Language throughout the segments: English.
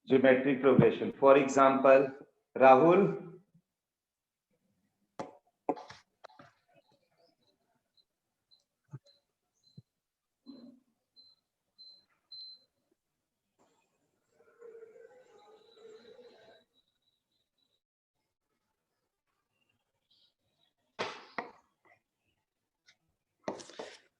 geometric progression. For example, Rahul,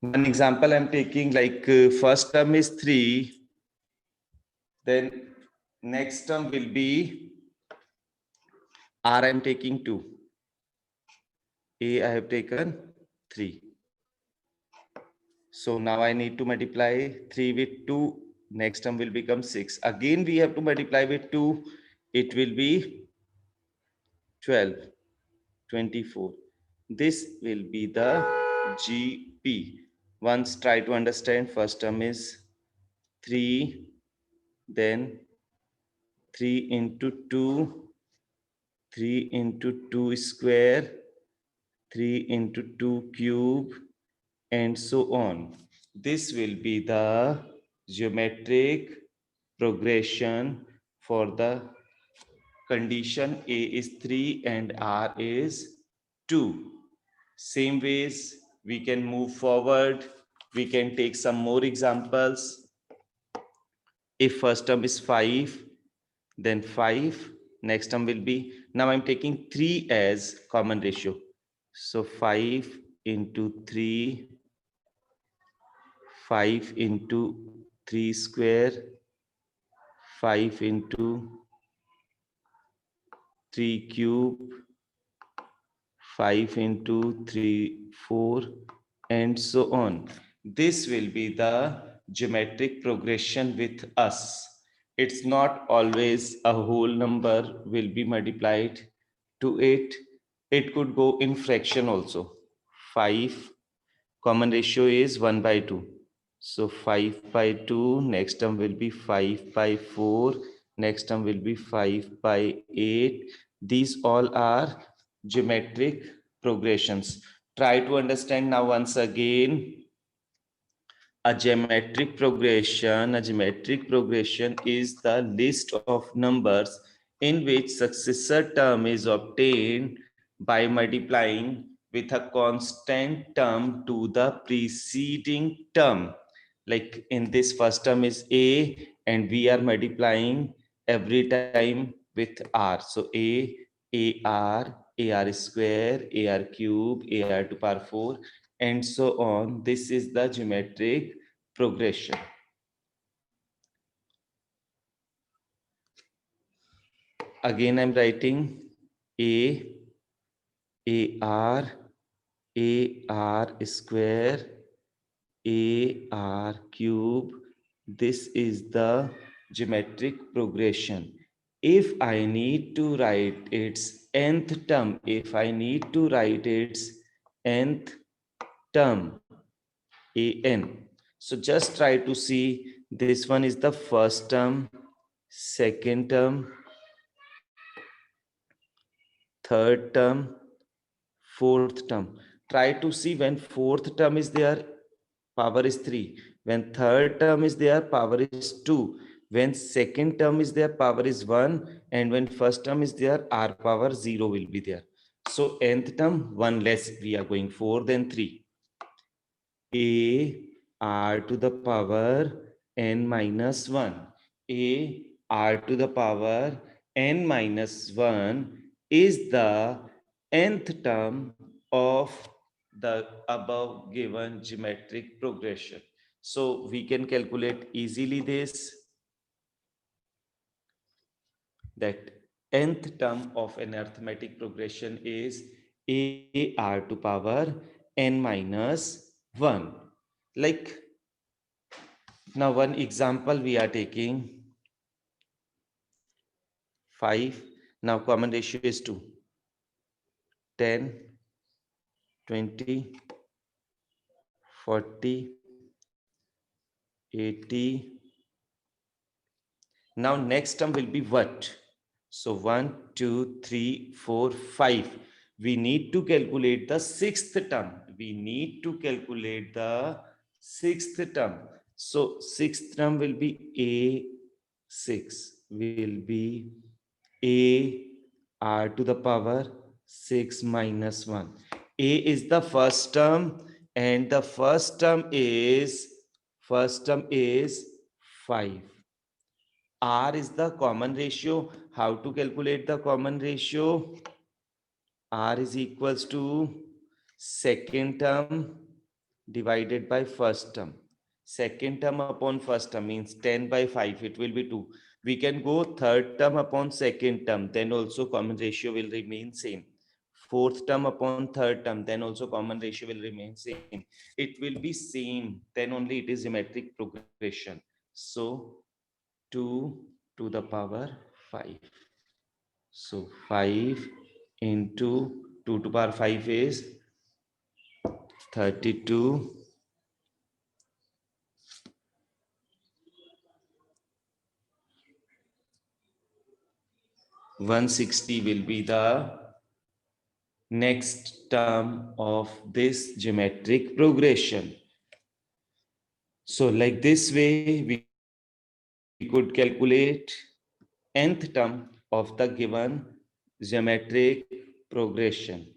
one example I'm taking, like first term is 3, then next term will be R, I'm taking 2. A, I have taken 3. So now I need to multiply 3 with 2. Next term will become 6. Again, we have to multiply with 2. It will be 12, 24. This will be the GP. Once try to understand, first term is 3, then 3 into 2, 3 into 2 square, 3 into 2 cube, and so on. This will be the geometric progression for the condition A is 3 and R is 2. Same ways we can move forward. We can take some more examples. If first term is 5, then 5, next term will be, now I'm taking 3 as common ratio. So 5 into 3, 5 into 3 square, 5 into 3 cube, 5 into 3, 4, and so on. This will be the geometric progression with us. It's not always a whole number will be multiplied to it. It could go in fraction also. 5, common ratio is 1 by 2. So 5 by 2, next term will be 5 by 4, next term will be 5 by 8. These all are geometric progressions. Try to understand now once again. A geometric progression is the list of numbers in which successor term is obtained by multiplying with a constant term to the preceding term. Like in this first term is A and we are multiplying every time with R. So AR square, AR cube, AR to power 4, and so on. This is the geometric progression. Again, I'm writing AR square, AR cube. This is the geometric progression. If I need to write its nth term, term, AN. So just try to see, this one is the first term, second term, third term, fourth term. Try to see when fourth term is there, power is 3. When third term is there, power is 2. When second term is there, power is 1. And when first term is there, R power 0 will be there. So nth term, 1 less, we are going 4 then 3. A R to the power n minus 1. A R to the power n minus 1 is the nth term of the above given geometric progression. So we can calculate easily this, that nth term of an arithmetic progression is A R to power n minus 1. Like now one example we are taking 5. Now common ratio is 2. 10, 20, 40, 80. Now next term will be what? So 1, 2, 3, 4, 5. We need to calculate the sixth term. So sixth term will be A6. will be a r to the power 6 minus 1. A is the first term, and the first term is 5. R is the common ratio. How to calculate the common ratio? R is equals to second term divided by first term. Second term upon first term means 10 by 5, it will be 2. We can go third term upon second term, then also common ratio will remain same. Fourth term upon third term, then also common ratio will remain same. It will be same, then only it is geometric progression. So 2 to the power 5. So 5 into 2 to power 5 is 32. 160 will be the next term of this geometric progression. So like this way, we could calculate nth term of the given geometric progression.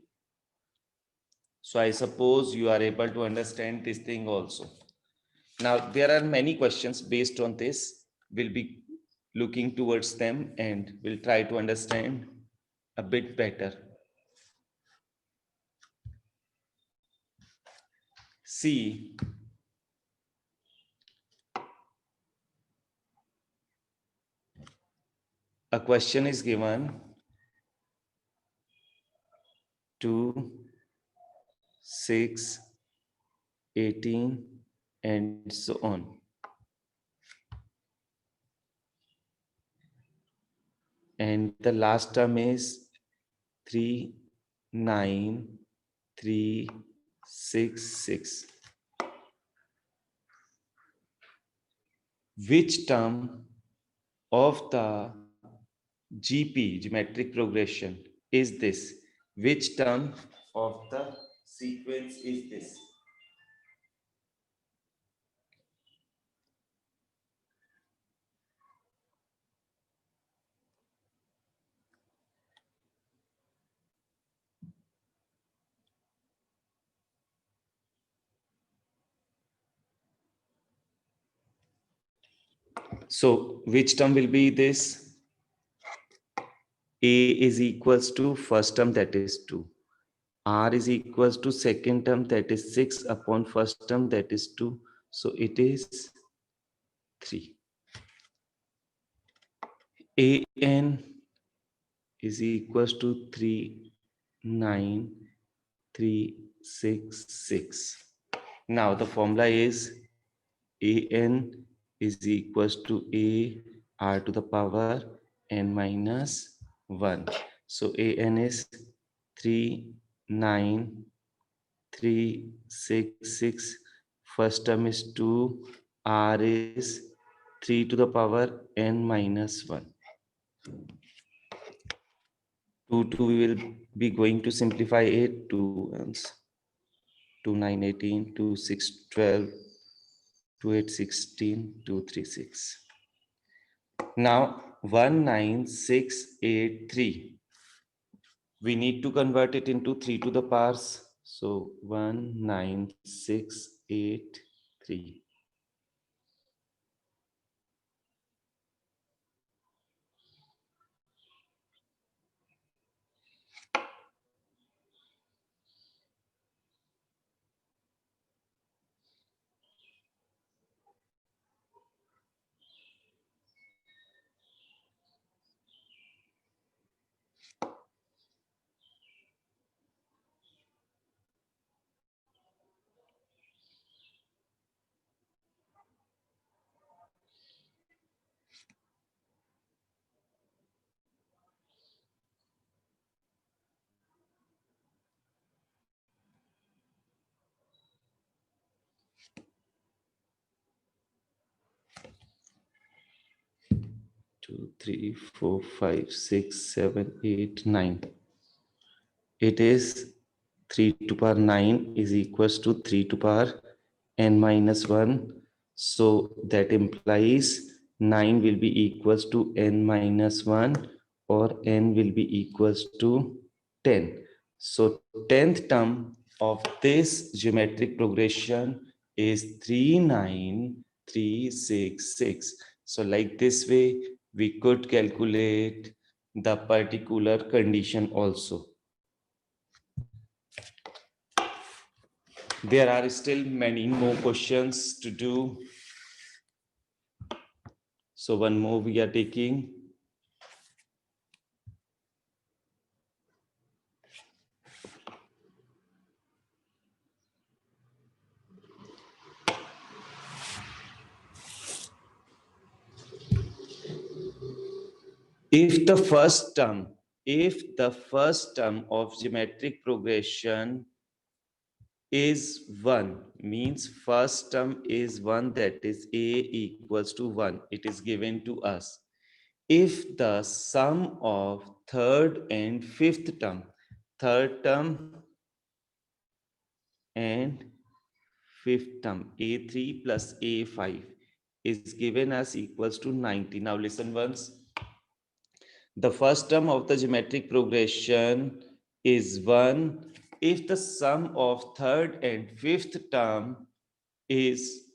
So I suppose you are able to understand this thing also. Now, there are many questions based on this. We'll be looking towards them and we'll try to understand a bit better. See, a question is given 2, 6, 18, and so on. And the last term is 3, 9, 3, 6, 6. Which term of the GP, geometric progression, is this? Which term of the sequence is this? So which term will be this? A is equals to first term, that is 2. R is equals to second term, that is 6 upon first term, that is 2. So it is 3. AN is equals to 3, 9, 3, 6, 6. Now the formula is AN is equals to A R to the power n minus 1. So AN is 3, 9, 3, 6, 6. First term is 2. R is 3 to the power n minus 1. 2 we will be going to simplify it. 2 ones. 2, 9, 18, 2, 6, 12, 2, 8, 16, 2, 3, 6. Now 19683. We need to convert it into 3 to the powers. So 19683. Two, 3, 4, 5, 6, 7, 8, 9. It is 3 to power 9 is equals to 3 to power n minus 1. So that implies 9 will be equals to n minus 1 or n will be equals to 10. So 10th term of this geometric progression is 39366. So like this way we could calculate the particular condition also. There are still many more questions to do. So one more we are taking. If the first term of geometric progression is 1, means first term is 1, that is a equals to 1, it is given to us. If the sum of third and fifth term, third term and fifth term, a3 plus a5 is given as equals to 90. Now listen once. The first term of the geometric progression is 1 if the sum of third and fifth term is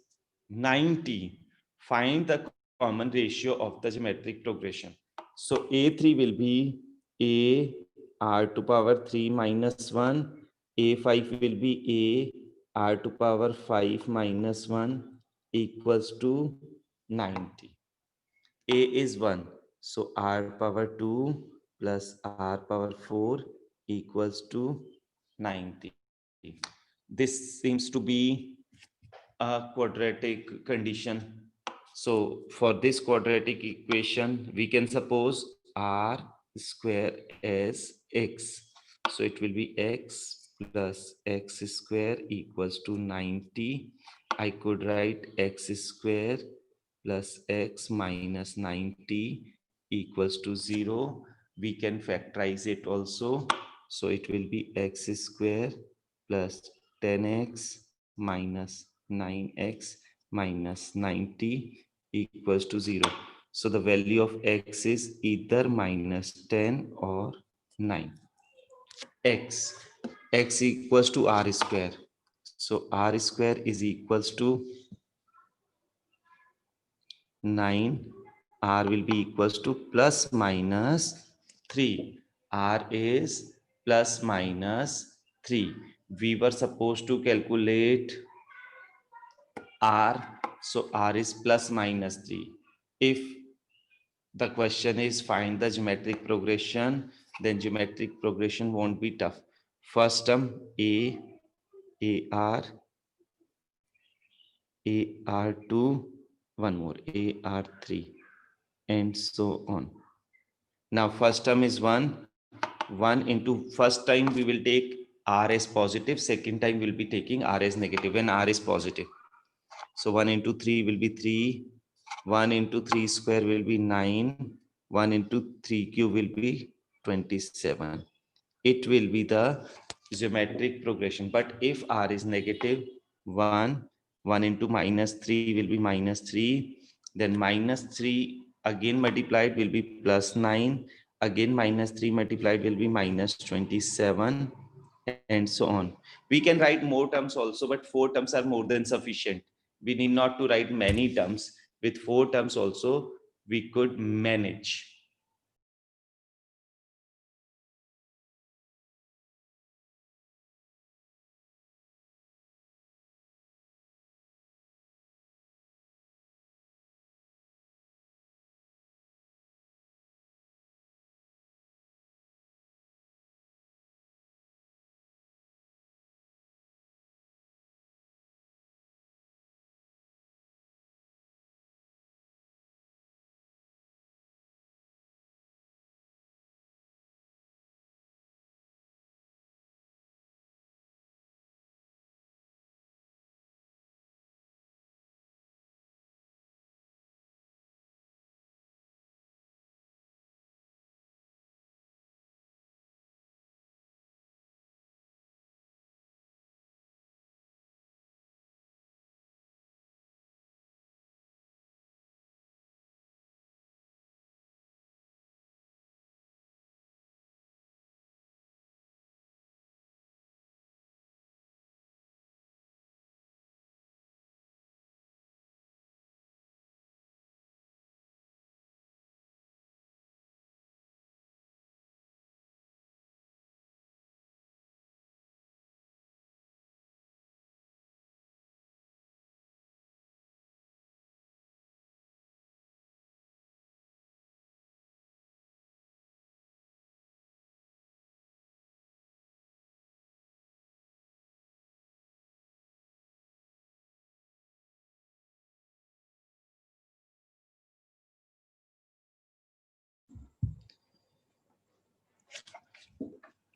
90. Find the common ratio of the geometric progression. So A3 will be A r to power 3 minus 1. A5 will be A r to power 5 minus 1 equals to 90. A is 1. So r power 2 plus r power 4 equals to 90. This seems to be a quadratic condition. So for this quadratic equation, we can suppose r square as x. So it will be x plus x square equals to 90. I could write x square plus x minus 90 equals to 0. We can factorize it also. So it will be x square plus 10x minus 9x minus 90 equals to 0. So the value of x is either minus 10 or 9. X equals to r square. So r square is equals to 9. R will be equals to plus minus 3. R is plus minus 3. We were supposed to calculate R. So R is plus minus 3. If the question is find the geometric progression, then geometric progression won't be tough. First term AR, AR2, one more AR3, and so on. Now first term is 1. 1 into first time we will take R as positive, second time we'll be taking R as negative when R is positive. So 1 into 3 will be 3. 1 into 3 square will be 9. 1 into 3 cube will be 27. It will be the geometric progression. But if R is negative, 1, 1 into minus 3 will be minus 3. Then minus 3 again multiplied will be plus 9. Again minus 3 multiplied will be minus 27, and so on. We can write more terms also, but 4 terms are more than sufficient. We need not to write many terms. With 4 terms also, we could manage.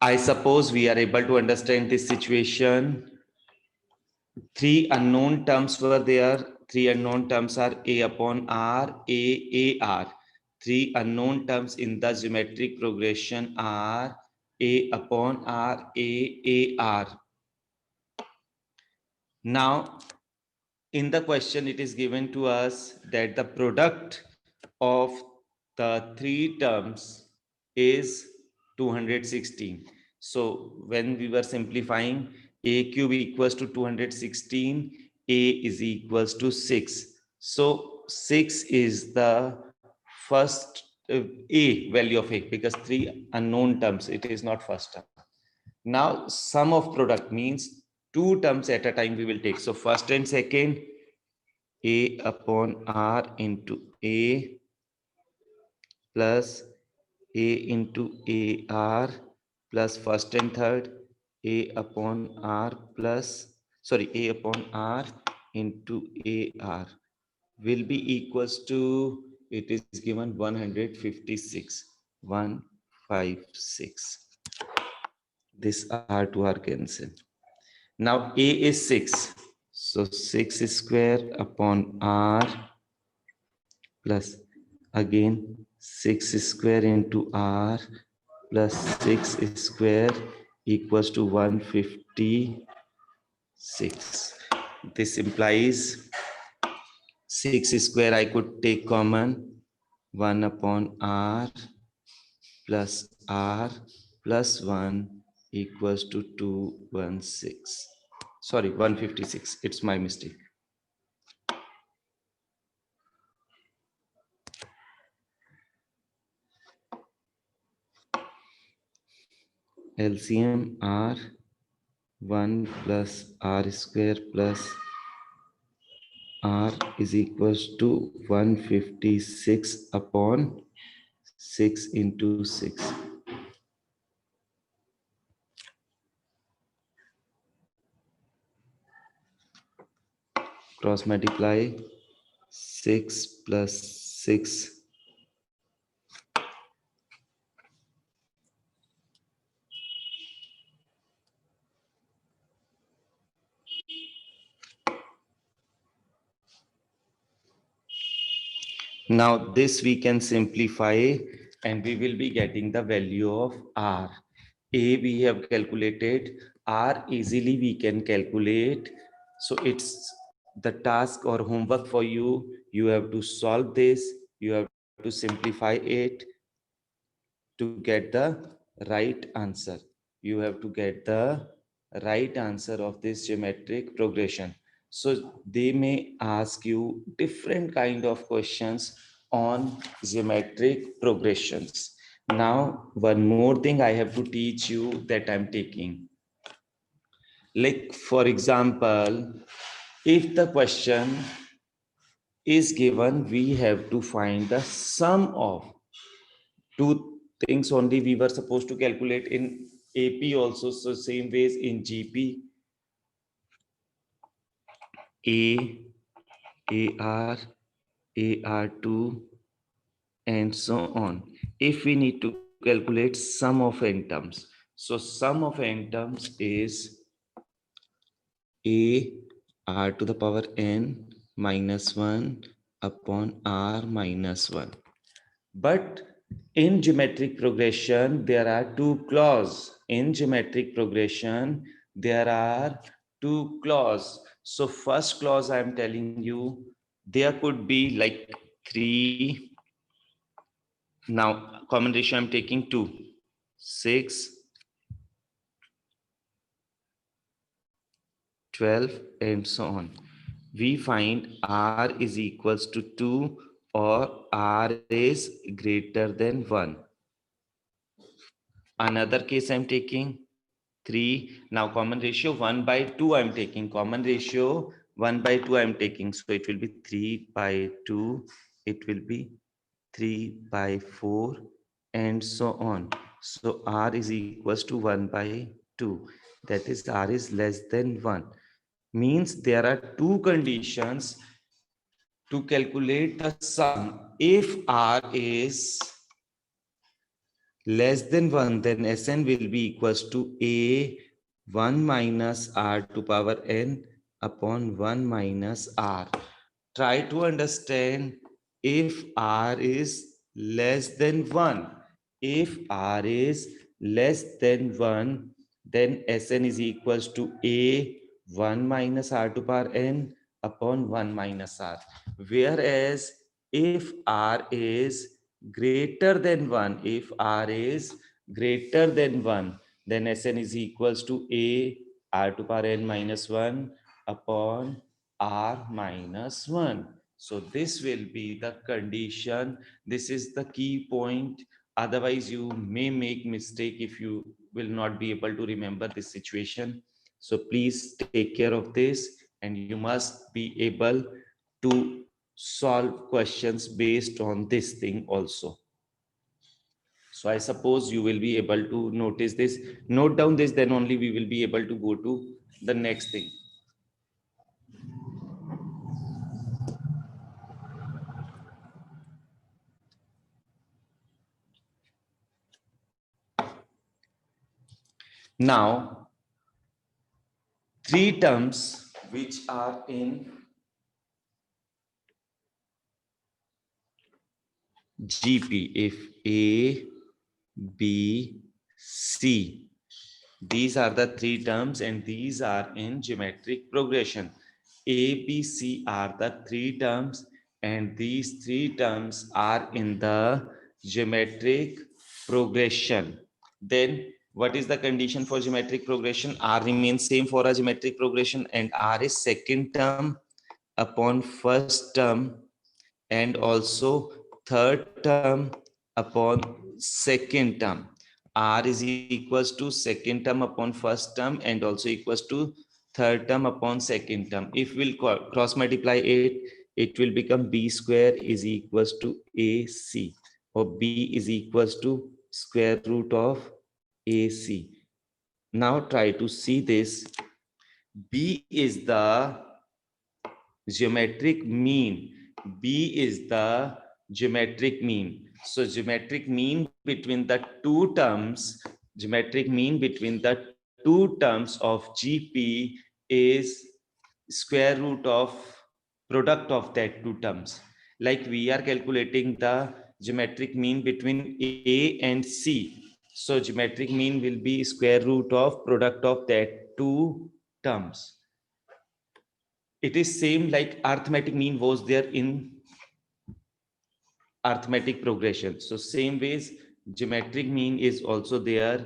I suppose we are able to understand this situation. Three unknown terms were there. Three unknown terms are a upon r, a r. Three unknown terms in the geometric progression are a upon r, a r. Now, in the question, it is given to us that the product of the three terms is 216. So when we were simplifying, a cube equals to 216, a is equals to 6. So 6 is the first a value of a, because three unknown terms, it is not first term. Now sum of product means two terms at a time we will take. So first and second, a upon r into a plus a into ar plus first and third a upon r plus, sorry, a upon r into ar will be equals to, it is given 156, 156. This r to r cancel. Now a is 6, so 6 square upon r plus again 6 square into r plus 6 square equals to 156. This implies 6 square I could take common, 1 upon r plus 1 equals to 216. Sorry, 156. It's my mistake. LCM r 1 plus r square plus r is equals to 156 upon 6 into 6. Cross multiply 6 plus 6. Now this we can simplify and we will be getting the value of r. A we have calculated, r easily we can calculate. So it's the task or homework for you. You have to solve this. You have to simplify it to get the right answer. You have to get the right answer of this geometric progression. So they may ask you different kind of questions on geometric progressions. Now, one more thing I have to teach you that I'm taking. Like, for example, if the question is given, we have to find the sum of two things only we were supposed to calculate in AP also. So same ways in GP, AR, AR2, and so on. If we need to calculate sum of n terms, so sum of n terms is a r to the power n minus 1 upon r minus 1. But in geometric progression, there are two clauses. In geometric progression, there are two clauses. So first clause I am telling you, there could be like 3. Now common ratio I'm taking 2, 6, 12, and so on. We find r is equals to 2 or r is greater than 1. Another case I'm taking 3. Now common ratio 1 by 2 I'm taking. Common ratio 1 by 2 I'm taking. So it will be 3 by 2. It will be 3 by 4 and so on. So r is equals to 1 by 2. That is r is less than 1. Means there are two conditions to calculate the sum. If r is less than 1, then Sn will be equals to a 1 minus r to power n upon 1 minus r. Try to understand if r is less than 1. If r is less than 1, then Sn is equals to a 1 minus r to power n upon 1 minus r. Whereas if r is greater than 1, if r is greater than 1, then Sn is equals to a r to power n minus 1 upon r minus 1. So this will be the condition. This is the key point. Otherwise you may make mistake if you will not be able to remember this situation. So please take care of this, and you must be able to solve questions based on this thing also. So I suppose you will be able to notice this. Note down this, then only we will be able to go to the next thing. Now, three terms which are in GP. If A, B, C, these are the three terms, and these are in geometric progression. A, B, C are the three terms, and these three terms are in the geometric progression. Then what is the condition for geometric progression? R remains same for a geometric progression, and R is second term upon first term, and also third term upon second term. R is equals to second term upon first term, and also equals to third term upon second term. If we'll cross multiply it, it will become b square is equals to AC, or b is equals to square root of AC. Now try to see this. B is the geometric mean. B is the geometric mean. So geometric mean between the two terms, geometric mean between the two terms of GP is square root of product of that two terms. Like we are calculating the geometric mean between A and C. So geometric mean will be square root of product of that two terms. It is same like arithmetic mean was there in arithmetic progression. So same ways geometric mean is also there,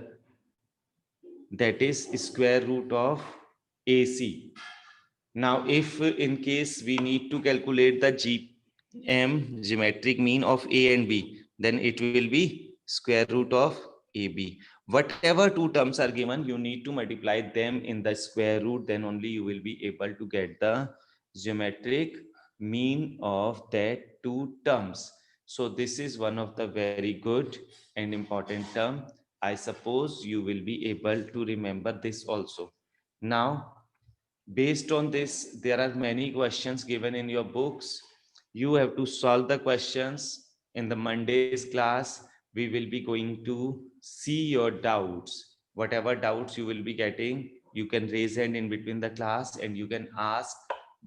that is square root of AC. Now if in case we need to calculate the GM, geometric mean of A and B, then it will be square root of AB. Whatever two terms are given, you need to multiply them in the square root, then only you will be able to get the geometric mean of that two terms. So this is one of the very good and important term. I suppose you will be able to remember this also. Now, based on this, there are many questions given in your books. You have to solve the questions. In the Monday's class, we will be going to see your doubts. Whatever doubts you will be getting, you can raise hand in between the class and you can ask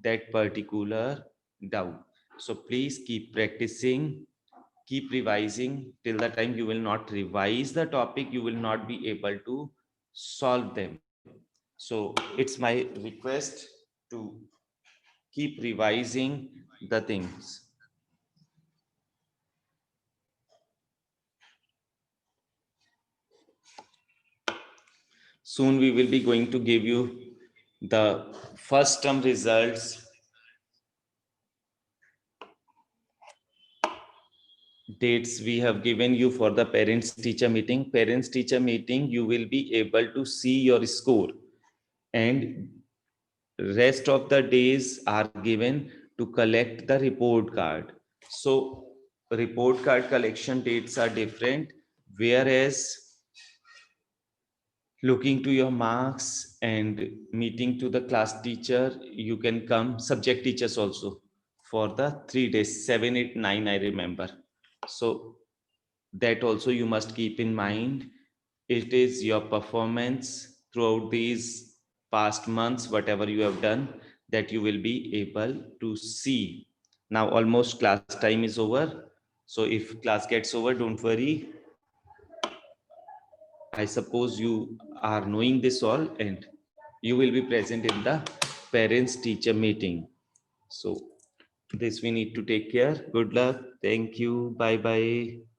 that particular doubt. So please keep practicing, keep revising. Till the time you will not revise the topic, you will not be able to solve them. So it's my request to keep revising the things. Soon we will be going to give you the first term results. Dates we have given you for the parents teacher meeting. Parents teacher meeting, you will be able to see your score, and rest of the days are given to collect the report card. So report card collection dates are different, whereas looking to your marks and meeting to the class teacher, you can come subject teachers also for the 3 days, 7, 8, 9, I remember. So that also you must keep in mind. It is your performance throughout these past months, whatever you have done, that you will be able to see. Now almost class time is over. So if class gets over, don't worry. I suppose you are knowing this all and you will be present in the parents teacher meeting. So this we need to take care. Good luck. Thank you. Bye bye.